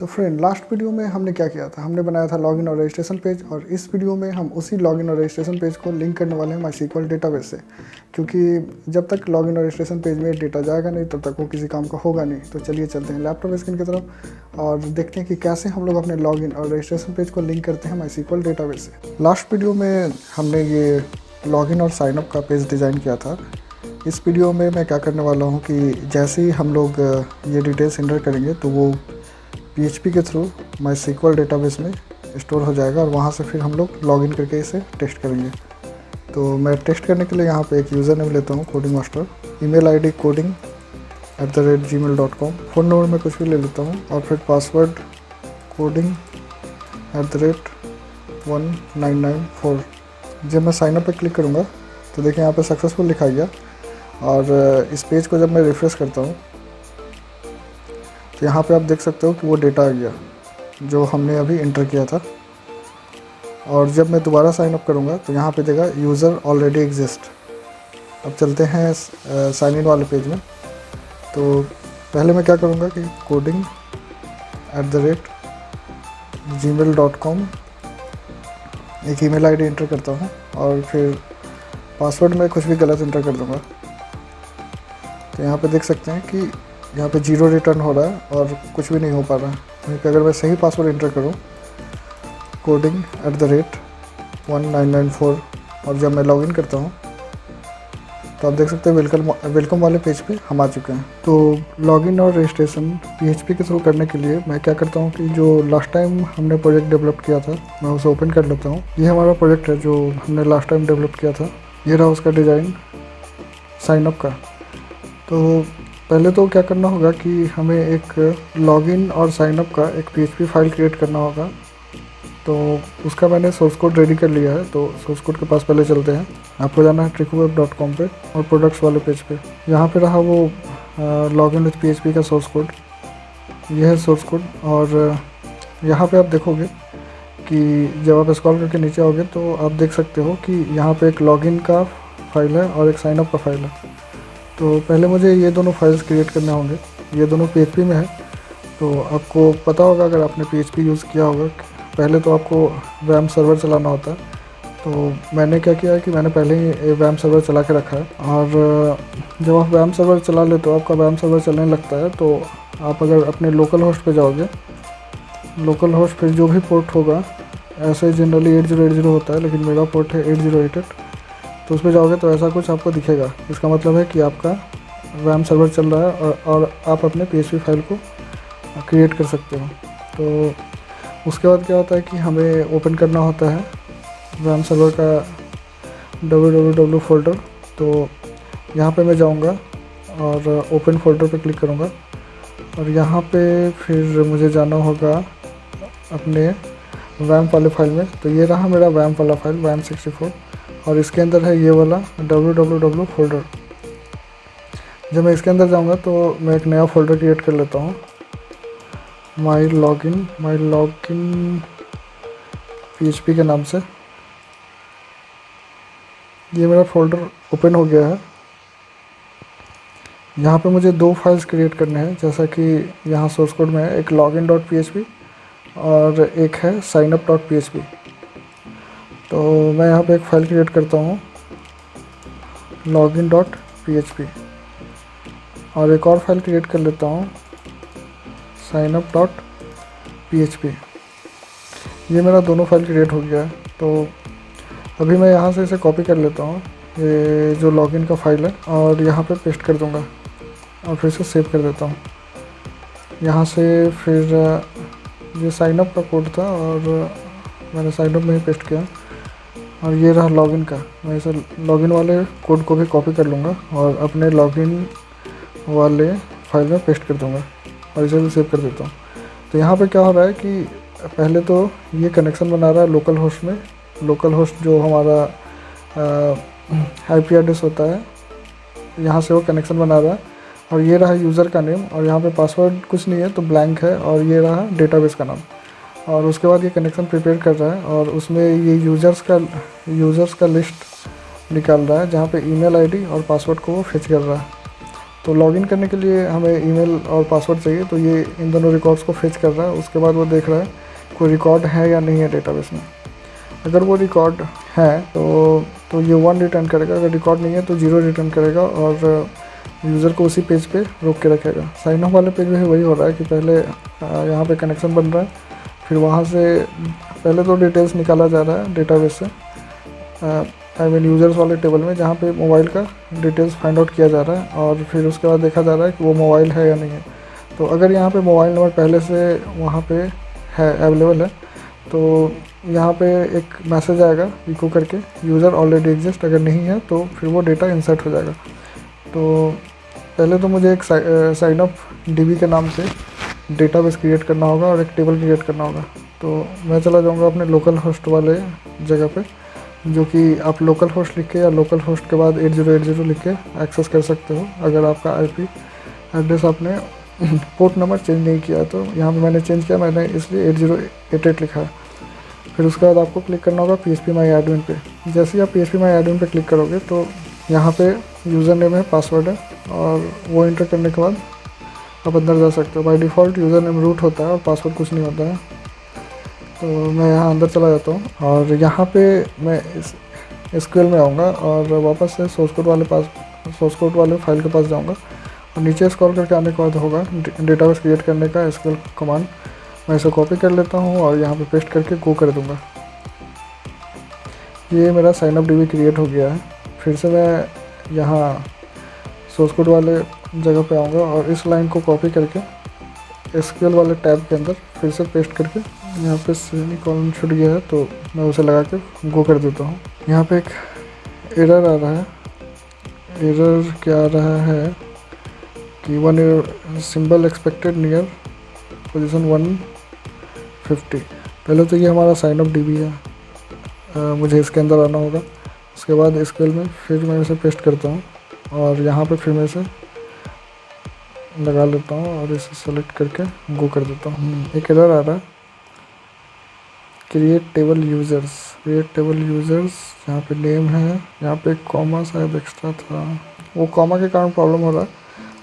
तो friend, last video में हमने क्या किया था? हमने बनाया था लॉगिन और रजिस्ट्रेशन पेज, और इस वीडियो में हम उसी लॉगिन और रजिस्ट्रेशन पेज को लिंक करने वाले हैं MySQL डेटाबेस से। क्योंकि जब तक लॉगिन और रजिस्ट्रेशन पेज में डेटा जाएगा नहीं तब तक वो किसी काम का होगा नहीं। तो चलिए चलते हैं लैपटॉप स्क्रीन की तरफ और देखते हैं कि कैसे हम लोग अपने लॉगिन और रजिस्ट्रेशन पेज को लिंक करते हैं MySQL डेटाबेस से। लास्ट वीडियो में हमने ये लॉगिन और साइनअप का पेज डिज़ाइन किया था। इस वीडियो में मैं क्या करने वाला हूँ कि जैसे ही हम लोग ये डिटेल्स इंटर करेंगे तो वो PHP के थ्रू MySQL डेटाबेस में स्टोर हो जाएगा और वहाँ से फिर हम लोग लॉगिन करके इसे टेस्ट करेंगे। तो मैं टेस्ट करने के लिए यहाँ पे एक यूज़र नेम लेता हूँ, coding master. Email ID coding@gmail.com। Phone number मैं कुछ भी ले लेता हूँ और फिर पासवर्ड coding@1994। जब मैं साइनअप पे क्लिक करूँगा तो देखिए यहाँ पे सक्सेसफुल लिखा गया। और इस पेज को जब मैं रिफ़्रेश करता हूँ तो यहाँ पे आप देख सकते हो कि वो डेटा आ गया जो हमने अभी इंटर किया था। और जब मैं दोबारा साइन अप करूँगा तो यहाँ पे देगा यूज़र ऑलरेडी एग्जिस्ट। अब चलते हैं साइन इन वाले पेज में। तो पहले मैं क्या करूँगा कि coding@gmail.com एक ईमेल ID इंटर करता हूँ और फिर पासवर्ड में कुछ भी गलत इंटर कर दूँगा। तो यहाँ पे देख सकते हैं कि यहाँ पे 0 रिटर्न हो रहा है और कुछ भी नहीं हो पा रहा है। वहीं पे अगर मैं सही पासवर्ड इंटर करूँ coding@1994 और जब मैं लॉगिन करता हूँ तो आप देख सकते हैं वेलकम वाले पेज पे हम आ चुके हैं। तो लॉगिन और रजिस्ट्रेशन PHP के थ्रू करने के लिए मैं क्या करता हूँ कि जो लास्ट टाइम हमने प्रोजेक्ट डेवलप किया था मैं उसे ओपन कर लेता हूँ। ये हमारा प्रोजेक्ट है जो हमने लास्ट टाइम डेवलप किया था। ये रहा उसका डिज़ाइन साइनअप का। तो पहले तो क्या करना होगा कि हमें एक लॉगिन और साइनअप का एक PHP फाइल क्रिएट करना होगा। तो उसका मैंने सोर्स कोड रेडी कर लिया है। तो सोर्स कोड के पास पहले चलते हैं। आपको जाना है trickweb.com पे और प्रोडक्ट्स वाले पेज पे। यहाँ पे रहा वो लॉगिन विथ PHP का सोर्स कोड। ये है सोर्स कोड। और यहाँ पे आप देखोगे कि जब आप स्क्रॉल करके नीचे आओगे तो आप देख सकते हो कि यहाँ पे एक लॉगिन का फाइल है और एक साइनअप का फाइल है। तो पहले मुझे ये दोनों फाइल्स क्रिएट करने होंगे। ये दोनों PHP में है। तो आपको पता होगा अगर आपने PHP यूज़ किया होगा, पहले तो आपको वैम सर्वर चलाना होता है। तो मैंने क्या किया है कि मैंने पहले ही वैम सर्वर चला के रखा है। और जब आप वैम सर्वर चला ले तो आपका वैम सर्वर चलने लगता है। तो आप अगर अपने लोकल होस्ट पे जाओगे, लोकल होस्ट फिर जो भी पोर्ट होगा, ऐसे जनरली 8080 होता है लेकिन मेरा पोर्ट है 8088। तो उस पर जाओगे तो ऐसा कुछ आपको दिखेगा। इसका मतलब है कि आपका वैम सर्वर चल रहा है और आप अपने PHP फाइल को क्रिएट कर सकते हो। तो उसके बाद क्या होता है कि हमें ओपन करना होता है वैम सर्वर का www फोल्डर। तो यहाँ पे मैं जाऊँगा और ओपन फोल्डर पे क्लिक करूँगा और यहाँ पे फिर मुझे जाना होगा अपने वैम्प वाले फाइल में। तो ये रहा मेरा वैम्प वाला फाइल WAMP64 और इसके अंदर है ये वाला www फोल्डर। जब मैं इसके अंदर जाऊँगा तो मैं एक नया फोल्डर क्रिएट कर लेता हूँ, माई लॉगिन PHP के नाम से। ये मेरा फोल्डर ओपन हो गया है। यहाँ पे मुझे 2 फाइल्स क्रिएट करने हैं, जैसा कि यहाँ सोर्स कोड में है, एक login.php और एक है signup.php। तो मैं यहाँ पे एक फ़ाइल क्रिएट करता हूँ login.php और एक और फाइल क्रिएट कर लेता हूँ signup.php। ये मेरा दोनों फाइल क्रिएट हो गया है। तो अभी मैं यहाँ से इसे कॉपी कर लेता हूँ, ये जो लॉगिन का फाइल है, और यहाँ पे पेस्ट कर दूँगा और फिर से सेव कर देता हूँ। यहाँ से फिर ये साइनअप का कोड था और मैंने साइनअप में ही पेस्ट किया। और ये रहा लॉगिन का। मैं इसे लॉगिन वाले कोड को भी कॉपी कर लूँगा और अपने लॉगिन वाले फाइल में पेस्ट कर दूँगा और इसे भी सेव कर देता हूँ। तो यहाँ पे क्या हो रहा है कि पहले तो ये कनेक्शन बना रहा है लोकल होस्ट में। लोकल होस्ट जो हमारा IP एड्रेस होता है, यहाँ से वो कनेक्शन बना रहा है। और ये रहा यूज़र का नेम और यहाँ पे पासवर्ड कुछ नहीं है तो ब्लैंक है। और ये रहा डेटाबेस का नाम। और उसके बाद ये कनेक्शन प्रिपेयर कर रहा है और उसमें ये यूज़र्स का लिस्ट निकाल रहा है जहाँ पे ईमेल ID और पासवर्ड को वो फेच कर रहा है। तो लॉगिन करने के लिए हमें ईमेल और पासवर्ड चाहिए, तो ये इन दोनों रिकॉर्ड्स को फेच कर रहा है। उसके बाद वो देख रहा है कोई रिकॉर्ड है या नहीं है डेटाबेस में। अगर वो रिकॉर्ड है तो ये 1 रिटर्न करेगा, अगर रिकॉर्ड नहीं है तो 0 रिटर्न करेगा और यूज़र को उसी पेज पे रोक के रखेगा। साइन ऑफ वाले पेज में वही हो रहा है कि पहले यहाँ पे कनेक्शन बन रहा है, फिर वहाँ से पहले तो डिटेल्स निकाला जा रहा है डेटाबेस से, आई मीन यूज़र्स वाले टेबल में, जहाँ पे मोबाइल का डिटेल्स फाइंड आउट किया जा रहा है और फिर उसके बाद देखा जा रहा है कि वो मोबाइल है या नहीं है। तो अगर यहाँ पे मोबाइल नंबर पहले से वहाँ पे है, अवेलेबल है, तो यहाँ पे एक मैसेज आएगा इको करके, यूज़र ऑलरेडी एग्जिस्ट। अगर नहीं है तो फिर वो डेटा इंसर्ट हो जाएगा। तो पहले तो मुझे एक साइन अप डीबी के नाम से डेटाबेस क्रिएट करना होगा और एक टेबल क्रिएट करना होगा। तो मैं चला जाऊँगा अपने लोकल होस्ट वाले जगह पे, जो कि आप लोकल होस्ट लिख के या लोकल होस्ट के बाद 8080 लिख के एक्सेस कर सकते हो, अगर आपका आईपी एड्रेस आपने पोर्ट नंबर चेंज नहीं किया। तो यहाँ पे मैंने चेंज किया, मैंने इसलिए 8088 लिखा है। फिर उसके बाद आपको क्लिक करना होगा PHP माई एडमिन पे। जैसे ही आप PHP माई एडमिन पे क्लिक करोगे तो यहाँ पे यूज़र नेम है, पासवर्ड है, और वो इंटर करने के बाद आप अंदर जा सकते हो। By default user name root होता है और पासवर्ड कुछ नहीं होता है। तो मैं यहाँ अंदर चला जाता हूँ और यहाँ पे मैं इस SQL में आऊँगा और वापस से सोर्स कोड वाले फाइल के पास जाऊँगा और नीचे स्क्रॉल करके आने के बाद होगा डेटाबेस क्रिएट करने का SQL कमांड। मैं इसे कॉपी कर लेता हूँ और यहाँ पे पेस्ट करके गो कर दूँगा। ये मेरा साइन अप डीबी क्रिएट हो गया है। फिर से मैं यहाँ सोर्स कोड वाले जगह पे आऊँगा और इस लाइन को कॉपी करके SQL वाले टैब के अंदर फिर से पेस्ट करके, यहाँ पे सेमीकोलन छूट गया है तो मैं उसे लगा के गो कर देता हूँ। यहाँ पे एक एरर आ रहा है। एरर क्या आ रहा है कि 1 सिंबल एक्सपेक्टेड नियर पोजीशन 150। पहले तो ये हमारा साइन अप डीबी है, मुझे इसके अंदर आना होगा। उसके बाद SQL में फिर मैं इसे पेस्ट करता हूँ और यहाँ पे फिर मैं इसे लगा लेता हूँ और इसे सेलेक्ट करके गो कर देता हूँ। एक एरर आ रहा है, क्रिएट टेबल यूज़र्स। यहाँ पे नेम है, यहाँ पे कॉमा शायद एक्स्ट्रा था, वो कॉमा के कारण प्रॉब्लम हो रहा है।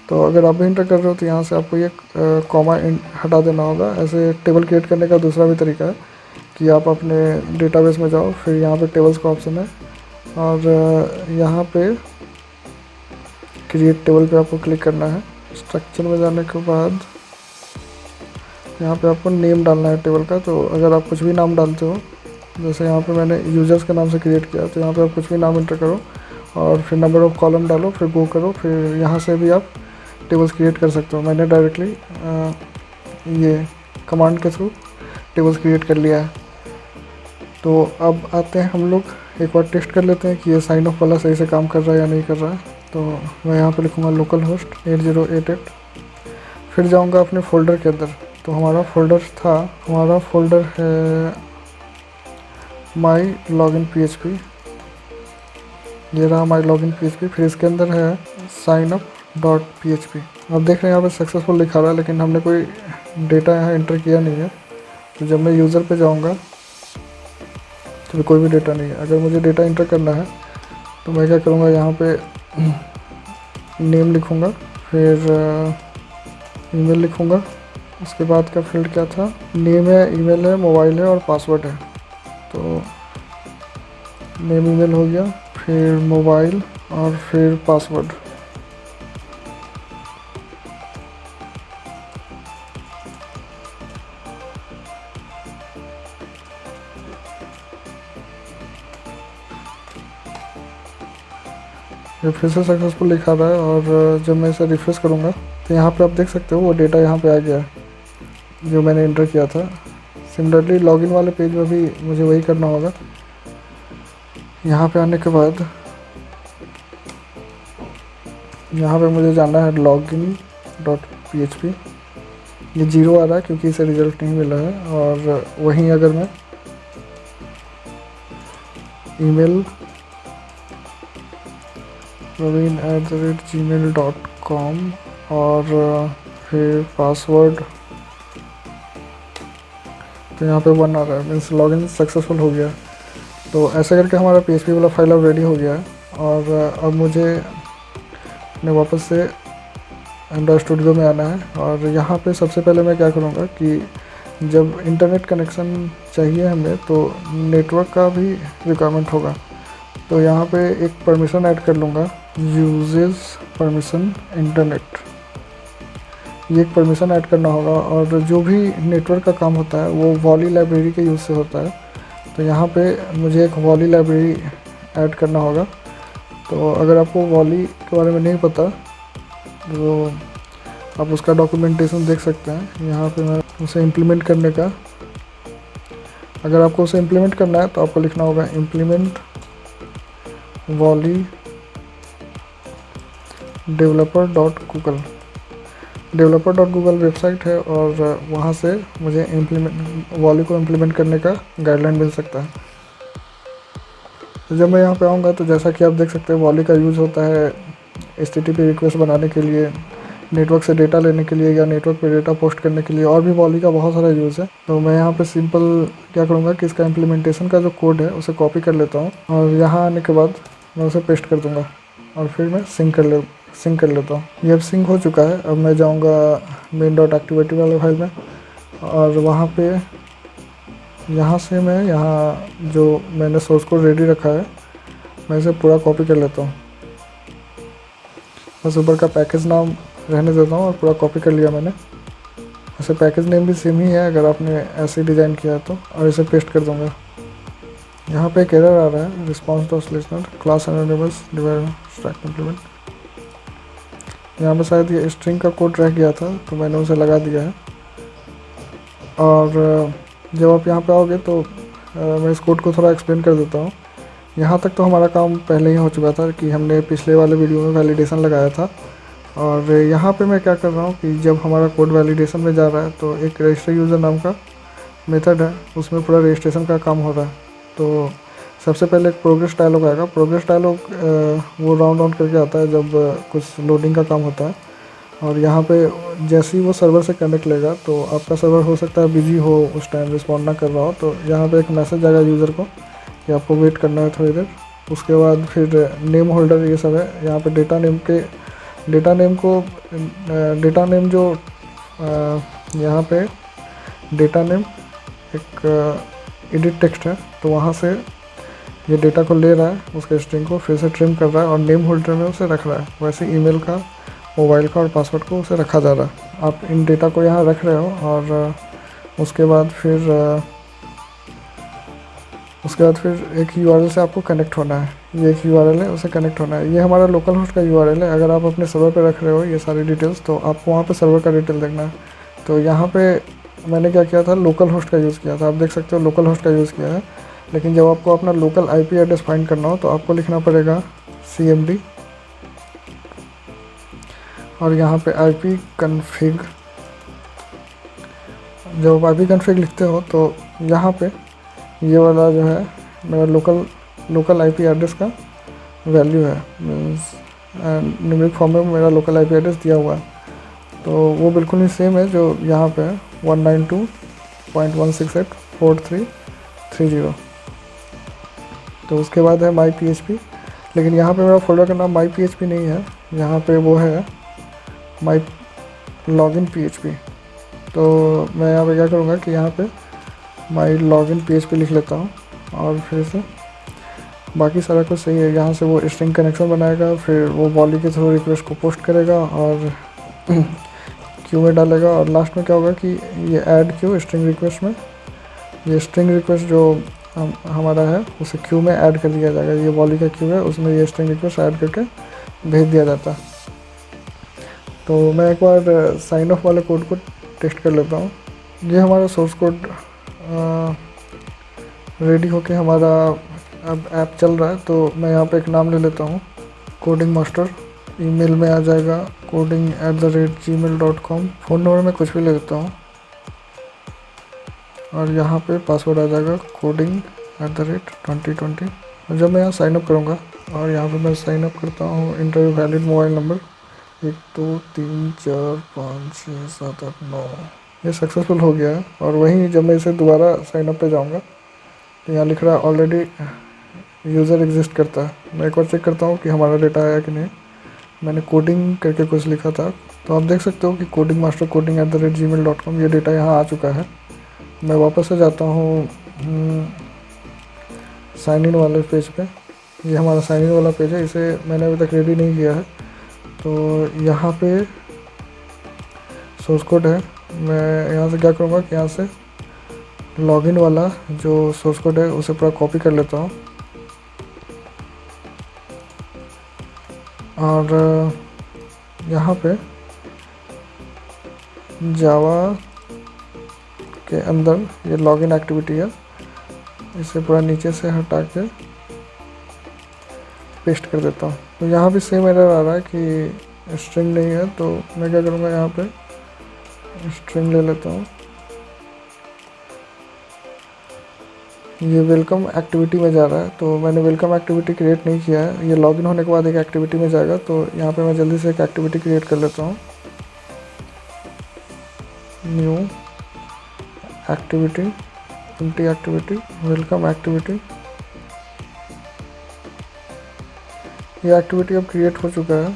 तो अगर आप भी इंटर कर रहे हो तो यहाँ से आपको ये कॉमा हटा देना होगा। ऐसे टेबल क्रिएट करने का दूसरा भी तरीका है कि आप अपने डेटाबेस में जाओ, फिर यहाँ पे टेबल्स का ऑप्शन है और यहाँ पे क्रिएट टेबल पे आपको क्लिक करना है। स्ट्रक्चर में जाने के बाद यहाँ पे आपको नेम डालना है टेबल का। तो अगर आप कुछ भी नाम डालते हो, जैसे यहाँ पे मैंने यूज़र्स के नाम से क्रिएट किया, तो यहाँ पे आप कुछ भी नाम इंटर करो और फिर नंबर ऑफ़ कॉलम डालो, फिर गो करो। फिर यहाँ से भी आप टेबल्स क्रिएट कर सकते हो। मैंने डायरेक्टली ये कमांड के थ्रू टेबल्स क्रिएट कर लिया है। तो अब आते हैं हम लोग एक बार टेस्ट कर लेते हैं कि ये साइन ऑफ वाला सही से काम कर रहा है या नहीं कर रहा है। तो मैं यहाँ पे लिखूँगा लोकल होस्ट 8088, फिर जाऊँगा अपने फ़ोल्डर के अंदर। तो हमारा फ़ोल्डर है माई लॉगिन PHP, ये रहा माई लॉगिन PHP। फिर इसके अंदर है signup.php। अब देख रहे हैं यहाँ पे सक्सेसफुल लिखा रहा है, लेकिन हमने कोई डेटा यहाँ इंटर किया नहीं है। तो जब मैं यूज़र पे जाऊँगा तो कोई भी डेटा नहीं है। अगर मुझे डेटा इंटर करना है तो मैं क्या करूँगा, यहाँ पे नेम लिखूँगा, फिर ईमेल लिखूँगा। उसके बाद का फील्ड क्या था, नेम है, ईमेल है, मोबाइल है और पासवर्ड है। तो नेम ईमेल हो गया, फिर मोबाइल और फिर पासवर्ड। ये फिर से सक्सेसफुल लिखा रहा है और जब मैं इसे रिफ्रेश करूँगा तो यहाँ पे आप देख सकते हो वो डेटा यहाँ पे आ गया है जो मैंने इंटर किया था। सिमिलरली लॉगिन वाले पेज में भी मुझे वही करना होगा। यहाँ पे आने के बाद यहाँ पे मुझे जाना है login.php। ये 0 आ रहा है क्योंकि इसे रिजल्ट नहीं मिला है। और वहीं अगर मैं ईमेल praveen@gmail.com और फिर पासवर्ड, तो यहाँ पे 1 आ रहा है, मीन्स लॉगिन सक्सेसफुल हो गया। तो ऐसे करके हमारा PHP वाला फाइल अब रेडी हो गया है। और अब मुझे अपने वापस से एंड्रॉयड स्टूडियो में आना है। और यहाँ पे सबसे पहले मैं क्या करूँगा कि जब इंटरनेट कनेक्शन चाहिए हमें तो नेटवर्क का भी रिक्वायरमेंट होगा। तो यहाँ पे एक परमिशन ऐड कर लूँगा, यूजेस परमिशन इंटरनेट, ये एक परमिशन ऐड करना होगा। और जो भी नेटवर्क का काम होता है वो वॉली लाइब्रेरी के यूज़ से होता है। तो यहाँ पे मुझे एक वॉली लाइब्रेरी ऐड करना होगा। तो अगर आपको वॉली के बारे में नहीं पता तो आप उसका डॉक्यूमेंटेशन देख सकते हैं। यहाँ पे मैं उसे इम्प्लीमेंट करने का, अगर आपको उसे इम्प्लीमेंट करना है तो आपको लिखना होगा implement volley developer.google। developer.google website है और वहाँ से मुझे वॉली को इम्प्लीमेंट करने का गाइडलाइन मिल सकता है। तो जब मैं यहाँ पे आऊँगा तो जैसा कि आप देख सकते हैं वॉली का यूज़ होता है HTTP रिक्वेस्ट बनाने के लिए, नेटवर्क से डेटा लेने के लिए या नेटवर्क पे डेटा पोस्ट करने के लिए, और भी वॉली का बहुत सारा यूज़ है। तो मैं यहाँ पे सिंपल क्या करूँगा कि इसका इम्प्लीमेंटेशन का जो कोड है उसे कॉपी कर लेता हूँ और यहाँ आने के बाद मैं उसे पेस्ट कर दूँगा और फिर मैं सिंक कर लेता हूँ। ये अब सिंक हो चुका है। अब मैं जाऊँगा main.activity वाले फाइल में और वहाँ पे यहाँ से मैं यहाँ जो मैंने सोर्स कोड रेडी रखा है मैं इसे पूरा कॉपी कर लेता हूँ। बस ऊपर का पैकेज नाम रहने देता हूँ और पूरा कॉपी कर लिया मैंने। ऐसे पैकेज नेम भी सेम ही है अगर आपने ऐसे डिज़ाइन किया है तो। और इसे पेस्ट कर दूँगा। यहाँ पे एक एरर आ रहा है, response to listener class anonymous divide stack implement. यहाँ पे शायद ये स्ट्रिंग का कोड रह गया था तो मैंने उसे लगा दिया है। और जब आप यहाँ पे आओगे तो मैं इस कोड को थोड़ा एक्सप्लेन कर देता हूँ। यहाँ तक तो हमारा काम पहले ही हो चुका था कि हमने पिछले वाले वीडियो में वैलिडेशन लगाया था। और यहाँ पे मैं क्या कर रहा हूँ कि जब हमारा कोड वैलिडेशन में जा रहा है तो एक रजिस्टर यूज़र नाम का मेथड है, उसमें पूरा रजिस्ट्रेशन का काम हो रहा है। तो सबसे पहले एक प्रोग्रेस डायलॉग आएगा। प्रोग्रेस डायलॉग वो राउंड ऑन करके आता है जब कुछ लोडिंग का काम होता है। और यहाँ पे जैसे ही वो सर्वर से कनेक्ट लेगा तो आपका सर्वर हो सकता है बिजी हो, उस टाइम रिस्पॉन्ड ना कर रहा हो, तो यहाँ पे एक मैसेज आएगा यूज़र को कि आपको वेट करना है थोड़ी देर। उसके बाद फिर नेम होल्डर ये सब है। यहाँ पे डेटा नेम जो यहाँ पे डेटा नेम एक एडिट टेक्स्ट है तो वहाँ से ये डेटा को ले रहा है, उसके स्ट्रिंग को फिर से ट्रिम कर रहा है और नेम होल्डर में उसे रख रहा है। वैसे ईमेल का, मोबाइल का और पासवर्ड को उसे रखा जा रहा है। आप इन डेटा को यहाँ रख रहे हो और उसके बाद फिर एक URL से आपको कनेक्ट होना है। ये एक URL है, उसे कनेक्ट होना है। ये हमारा लोकल होस्ट का URL है। अगर आप अपने सर्वर पे रख रहे हो ये सारी डिटेल्स तो आपको वहाँ पे सर्वर का डिटेल देखना है। तो यहाँ पे मैंने क्या किया था, लोकल होस्ट का यूज़ किया था। आप देख सकते हो लोकल होस्ट का यूज़ किया है। लेकिन जब आपको अपना लोकल IP एड्रेस फाइंड करना हो तो आपको लिखना पड़ेगा CMD और यहाँ पे IP config। जब आप IP config लिखते हो तो यहाँ पे ये वाला जो है मेरा लोकल IP एड्रेस का वैल्यू है, मीन्स न्यूमेरिक फॉर्म में मेरा लोकल IP एड्रेस दिया हुआ है। तो वो बिल्कुल ही सेम है जो यहाँ पे है 192.168.4330। तो उसके बाद है माई PHP। लेकिन यहाँ पे मेरा फोल्डर का नाम माई PHP नहीं है, यहाँ पे वो है माई लॉगिन PHP। तो मैं यहाँ पे क्या करूँगा कि यहाँ पे माई लॉगिन PHP लिख लेता हूँ और फिर से बाकी सारा कुछ सही है। यहाँ से वो स्ट्रिंग कनेक्शन बनाएगा, फिर वो वॉली के थ्रू रिक्वेस्ट को पोस्ट करेगा और क्यू में डालेगा। और लास्ट में क्या होगा कि ये ऐड क्यू स्ट्रिंग रिक्वेस्ट में, ये स्ट्रिंग रिक्वेस्ट जो हमारा है उसे क्यू में ऐड कर दिया जाएगा। ये वॉली का क्यू है, उसमें ये स्ट्रिंग रिक्वेस्ट ऐड करके भेज दिया जाता है। तो मैं एक बार साइन ऑफ वाले कोड को टेस्ट कर लेता हूँ। ये हमारा सोर्स कोड रेडी होके हमारा अब ऐप चल रहा है। तो मैं यहाँ पे एक नाम ले लेता हूँ, कोडिंग मास्टर। ईमेल में आ जाएगा coding@gmail.com। फ़ोन नंबर में कुछ भी ले लेता हूँ और यहाँ पे पासवर्ड आ जाएगा coding@2020। और जब मैं यहाँ साइनअप करूँगा और यहाँ पे मैं साइनअप करता हूँ, इंटरव्यू वैलिड मोबाइल नंबर 1 2 3 4 5 6 7 8 9, ये सक्सेसफुल हो गया है। और वहीं जब मैं इसे दोबारा साइनअप पे जाऊँगा तो यहाँ लिख रहा है ऑलरेडी यूज़र एग्जिस्ट करता है। मैं एक बार चेक करता हूँ कि हमारा डेटा आया कि नहीं। मैंने कोडिंग करके कुछ लिखा था तो आप देख सकते हो कि codingmastercoding@gmail.com ये डेटा यहाँ आ चुका है। मैं वापस से जाता हूँ साइन इन वाले पेज पे। ये हमारा साइन इन वाला पेज है, इसे मैंने अभी तक रेडी नहीं किया है। तो यहाँ पे सोर्स कोड है। मैं यहाँ से क्या करूँगा कि यहाँ से लॉगिन वाला जो सोर्स कोड है उसे पूरा कॉपी कर लेता हूँ और यहाँ पे जावा के अंदर ये लॉगिन एक्टिविटी है, इसे पूरा नीचे से हटा के पेस्ट कर देता हूँ। तो यहाँ भी सेम एरर आ रहा है कि स्ट्रिंग नहीं है, तो मैं क्या करूँगा यहाँ पे स्ट्रिंग ले लेता हूँ। ये वेलकम एक्टिविटी में जा रहा है, तो मैंने वेलकम एक्टिविटी क्रिएट नहीं किया है। ये लॉगिन होने के बाद एक एक्टिविटी में जाएगा, तो यहाँ पे मैं जल्दी से एक एक्टिविटी क्रिएट कर लेता हूँ। New activity, empty activity, welcome activity. ये एक्टिविटी अब क्रिएट हो चुका है।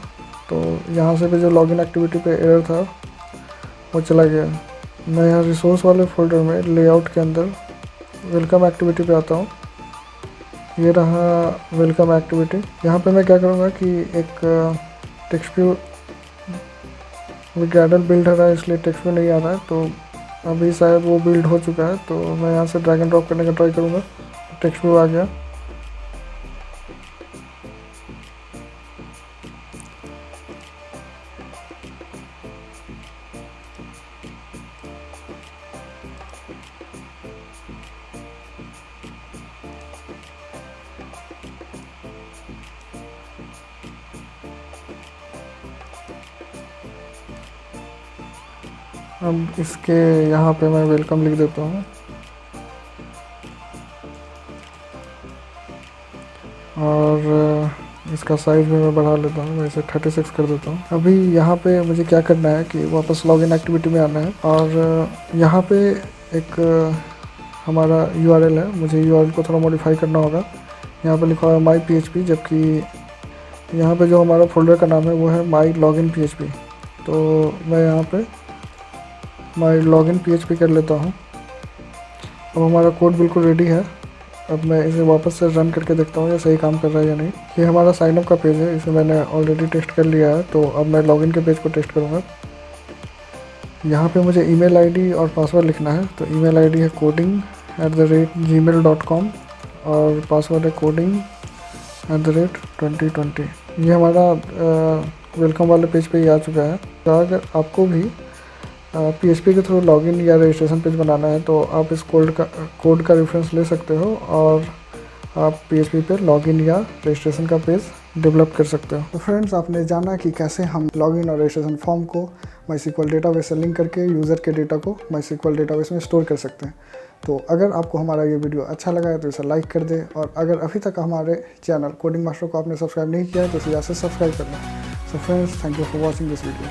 तो यहाँ से भी जो लॉगिन एक्टिविटी पे एरर था वो चला गया। मैं यहाँ रिसोर्स वाले फोल्डर में लेआउट के अंदर वेलकम एक्टिविटी पे आता हूँ। ये रहा वेलकम एक्टिविटी। यहाँ पे मैं क्या करूँगा कि एक टेक्स्ट व्यू ग्रैडल बिल्ड हो रहा है, इसलिए टेक्स्ट व्यू नहीं आ रहा है। तो अभी शायद वो बिल्ड हो चुका है, तो मैं यहाँ से ड्रैग एंड ड्रॉप करने का ट्राई करूँगा। टेक्स्ट व्यू आ गया। अब इसके यहाँ पे मैं वेलकम लिख देता हूँ और इसका साइज़ भी मैं बढ़ा लेता हूँ, मैं इसे 36 कर देता हूँ। अभी यहाँ पे मुझे क्या करना है कि वापस लॉगिन एक्टिविटी में आना है और यहाँ पे एक हमारा URL है, मुझे URL को थोड़ा मॉडिफाई करना होगा। यहाँ पे लिखा हुआ है my.php, जबकि यहाँ पे जो हमारा फोल्डर का नाम है वो है my-login.php। तो मैं यहाँ पे my-login.php कर लेता हूँ। अब हमारा कोड बिल्कुल रेडी है। अब मैं इसे वापस से रन करके देखता हूँ ये सही काम कर रहा है या नहीं। ये हमारा साइनअप का पेज है, इसे मैंने ऑलरेडी टेस्ट कर लिया है। तो अब मैं लॉगिन के पेज को टेस्ट करूँगा। यहाँ पे मुझे ईमेल आईडी और पासवर्ड लिखना है। तो ईमेल आईडी है coding@gmail.com और पासवर्ड है coding@2020। ये हमारा वेलकम वाले पेज पे ही आ चुका है। तो अगर आपको भी PHP के थ्रू लॉगिन या रजिस्ट्रेशन पेज बनाना है तो आप इस कोड का रेफरेंस ले सकते हो और आप PHP पे लॉगिन या रजिस्ट्रेशन का पेज डेवलप कर सकते हो। तो फ्रेंड्स, आपने जाना कि कैसे हम लॉगिन और रजिस्ट्रेशन फॉर्म को MySQL डेटाबेस से लिंक करके यूज़र के डेटा को MySQL डेटाबेस में स्टोर कर सकते हैं। तो अगर आपको हमारा ये वीडियो अच्छा लगा है तो इसे लाइक कर दे, और अगर अभी तक हमारे चैनल कोडिंग मास्टर को आपने सब्सक्राइब नहीं किया है तो इसे यहाँ से सब्सक्राइब कर लें। So friends, thank you for watching this video.